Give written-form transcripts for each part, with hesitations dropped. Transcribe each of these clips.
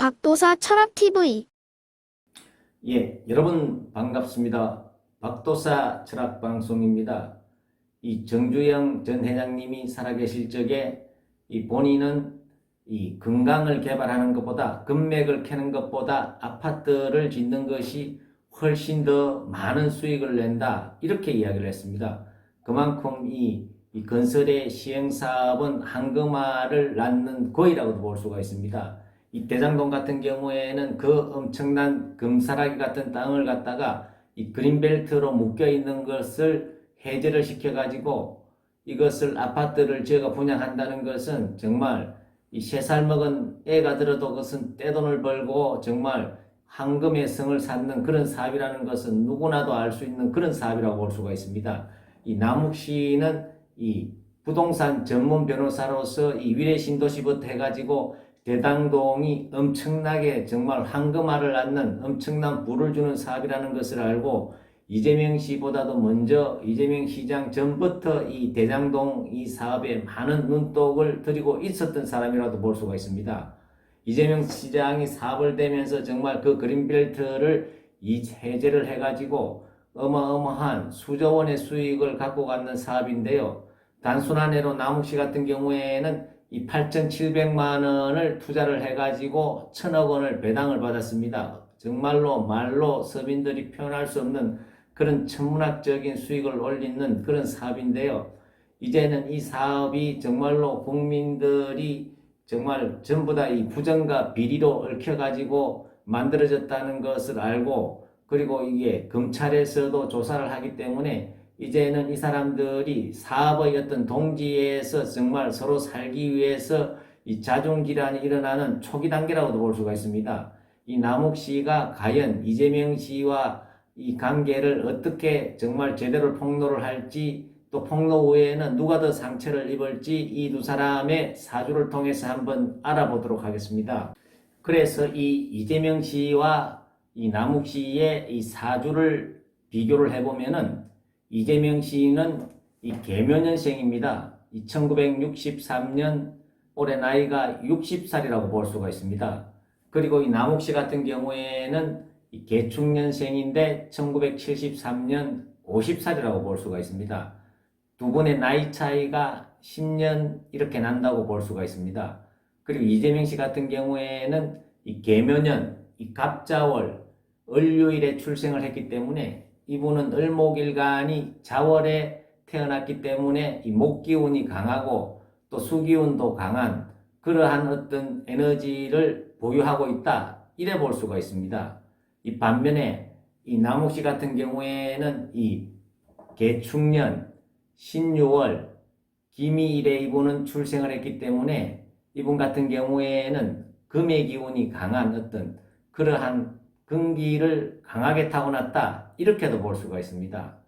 박도사 철학TV. 예, 여러분 반갑습니다. 박도사 철학방송입니다. 이 정주영 전 회장님이 살아계실 적에 이 본인은 이 건강을 개발하는 것보다 금맥을 캐는 것보다 아파트를 짓는 것이 훨씬 더 많은 수익을 낸다, 이렇게 이야기를 했습니다. 그만큼 이 건설의 시행사업은 한금알을 낳는 거이라고도 볼 수가 있습니다. 이 대장동 같은 경우에는 그 엄청난 금사라기 같은 땅을 갖다가 이 그린벨트로 묶여 있는 것을 해제를 시켜가지고 이것을 아파트를 지어가 분양한다는 것은 정말 이 3살 먹은 애가 들어도 그것은 떼돈을 벌고 정말 황금의 성을 쌓는 그런 사업이라는 것은 누구나도 알 수 있는 그런 사업이라고 볼 수가 있습니다. 이 남욱 씨는 이 부동산 전문 변호사로서 이 위례 신도시부터 해가지고 대장동이 엄청나게 정말 황금알을 낳는 엄청난 부를 주는 사업이라는 것을 알고 이재명 씨보다도 먼저 이재명 시장 전부터 이 대장동 이 사업에 많은 눈독을 들이고 있었던 사람이라도 볼 수가 있습니다. 이재명 시장이 사업을 되면서 정말 그 그린벨트를 해제를 해가지고 어마어마한 수조 원의 수익을 갖고 가는 사업인데요. 단순한 예로 남욱씨 같은 경우에는 이 8,700만 원을 투자를 해가지고 1,000억 원을 배당을 받았습니다. 정말로 말로 서민들이 표현할 수 없는 그런 천문학적인 수익을 올리는 그런 사업인데요. 이제는 이 사업이 정말로 국민들이 정말 전부 다 이 부정과 비리로 얽혀가지고 만들어졌다는 것을 알고, 그리고 이게 검찰에서도 조사를 하기 때문에 이제는 이 사람들이 사업의 어떤 동지에서 정말 서로 살기 위해서 이 자중질환이 일어나는 초기 단계라고도 볼 수가 있습니다. 이 남욱 씨가 과연 이재명 씨와 이 관계를 어떻게 정말 제대로 폭로를 할지, 또 폭로 후에는 누가 더 상처를 입을지 이 두 사람의 사주를 통해서 한번 알아보도록 하겠습니다. 그래서 이 이재명 씨와 이 남욱 씨의 이 사주를 비교를 해보면은 이재명 씨는 이 계묘년생입니다. 1963년 올해 나이가 60살이라고 볼 수가 있습니다. 그리고 이 남욱 씨 같은 경우에는 이 개축년생인데 1973년 50살이라고 볼 수가 있습니다. 두 분의 나이 차이가 10년 이렇게 난다고 볼 수가 있습니다. 그리고 이재명 씨 같은 경우에는 이 계묘년, 이 갑자월, 을요일에 출생을 했기 때문에 이분은 을목일간이 자월에 태어났기 때문에 이 목기운이 강하고 또 수기운도 강한 그러한 어떤 에너지를 보유하고 있다, 이래 볼 수가 있습니다. 이 반면에 이 남욱 씨 같은 경우에는 이 개축년, 신유월, 기미일에 이분은 출생을 했기 때문에 이분 같은 경우에는 금의 기운이 강한 어떤 그러한 금기를 강하게 타고났다, 이렇게도 볼 수가 있습니다.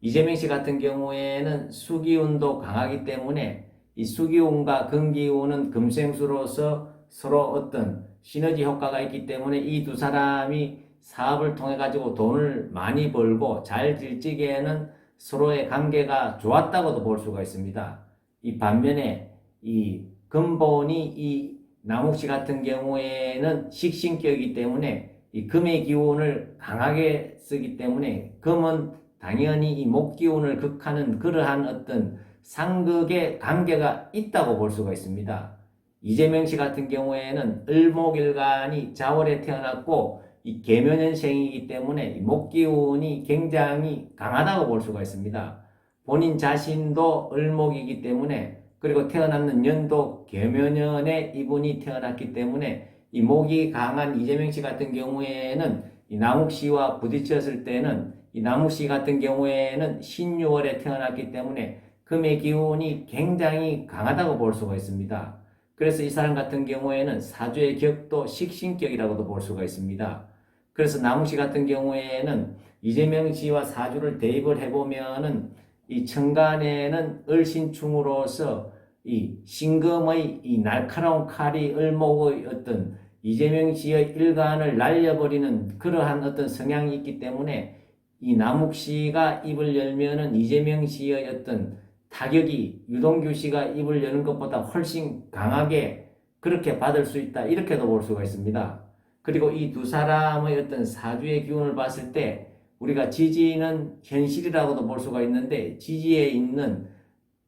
이재명 씨 같은 경우에는 수기운도 강하기 때문에 이 수기운과 금기운은 금생수로서 서로 어떤 시너지 효과가 있기 때문에 이 두 사람이 사업을 통해 가지고 돈을 많이 벌고 잘 질지기에는 서로의 관계가 좋았다고도 볼 수가 있습니다. 이 반면에 이 근본이 이 남욱 씨 같은 경우에는 식신격이기 때문에 이 금의 기운을 강하게 쓰기 때문에 금은 당연히 이 목 기운을 극하는 그러한 어떤 상극의 관계가 있다고 볼 수가 있습니다. 이재명 씨 같은 경우에는 을목일간이 자월에 태어났고 이 계묘년생이기 때문에 목 기운이 굉장히 강하다고 볼 수가 있습니다. 본인 자신도 을목이기 때문에, 그리고 태어났는 년도 계묘년에 이분이 태어났기 때문에 이 목이 강한 이재명 씨 같은 경우에는 이 남욱 씨와 부딪혔을 때는 이 남욱 씨 같은 경우에는 신유월에 태어났기 때문에 금의 기운이 굉장히 강하다고 볼 수가 있습니다. 그래서 이 사람 같은 경우에는 사주의 격도 식신격이라고도 볼 수가 있습니다. 그래서 남욱 씨 같은 경우에는 이재명 씨와 사주를 대입을 해보면은 이 천간에는 을신충으로서 이 신금의 이 날카로운 칼이 을목의 어떤 이재명 씨의 일간을 날려버리는 그러한 어떤 성향이 있기 때문에 이 남욱 씨가 입을 열면은 이재명 씨의 어떤 타격이 유동규 씨가 입을 여는 것보다 훨씬 강하게 그렇게 받을 수 있다. 이렇게도 볼 수가 있습니다. 그리고 이 두 사람의 어떤 사주의 기운을 봤을 때 우리가 지지는 현실이라고도 볼 수가 있는데 지지에 있는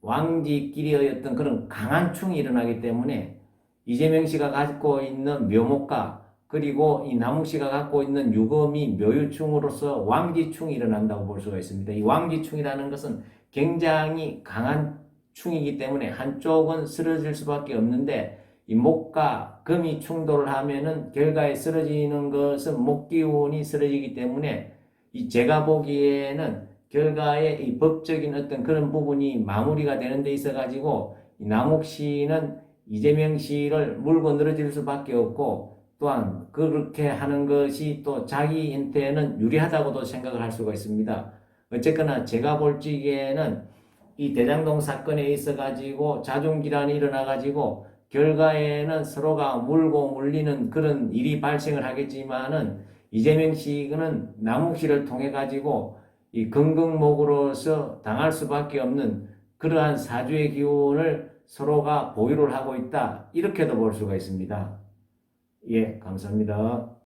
왕지끼리의 어떤 그런 강한 충이 일어나기 때문에 이재명 씨가 갖고 있는 묘목과 그리고 이 남욱 씨가 갖고 있는 유금이 묘유충으로서 왕지충이 일어난다고 볼 수가 있습니다. 이 왕지충이라는 것은 굉장히 강한 충이기 때문에 한쪽은 쓰러질 수밖에 없는데 이 목과 금이 충돌을 하면은 결과에 쓰러지는 것은 목 기운이 쓰러지기 때문에 이 제가 보기에는 결과에 이 법적인 어떤 그런 부분이 마무리가 되는 데 있어 가지고 남욱 씨는 이재명 씨를 물고 늘어질 수밖에 없고 또한 그렇게 하는 것이 또 자기한테는 유리하다고도 생각을 할 수가 있습니다. 어쨌거나 제가 볼 적에는 이 대장동 사건에 있어 가지고 자중질환이 일어나 가지고 결과에는 서로가 물고 물리는 그런 일이 발생을 하겠지만은 이재명 씨는 남욱 씨를 통해 가지고 이 금극목으로서 당할 수밖에 없는 그러한 사주의 기운을 서로가 보유를 하고 있다. 이렇게도 볼 수가 있습니다. 예, 감사합니다.